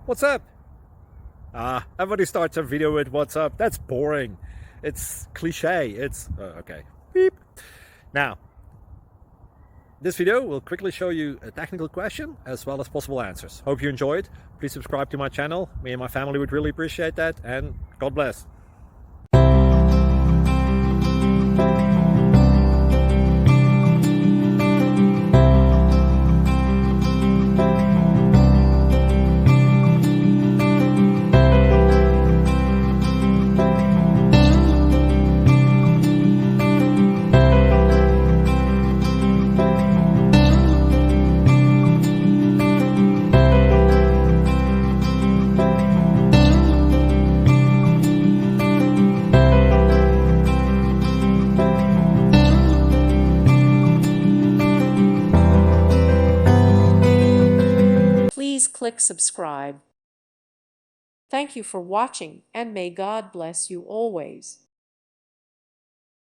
What's up? Everybody starts a video with what's up. That's boring. It's cliche. It's okay. Beep. Now, this video will quickly show you a technical question as well as possible answers. Hope you enjoyed. Please subscribe to my channel. Me and my family would really appreciate that, and God bless. Please click subscribe. Thank you for watching, and may God bless you always.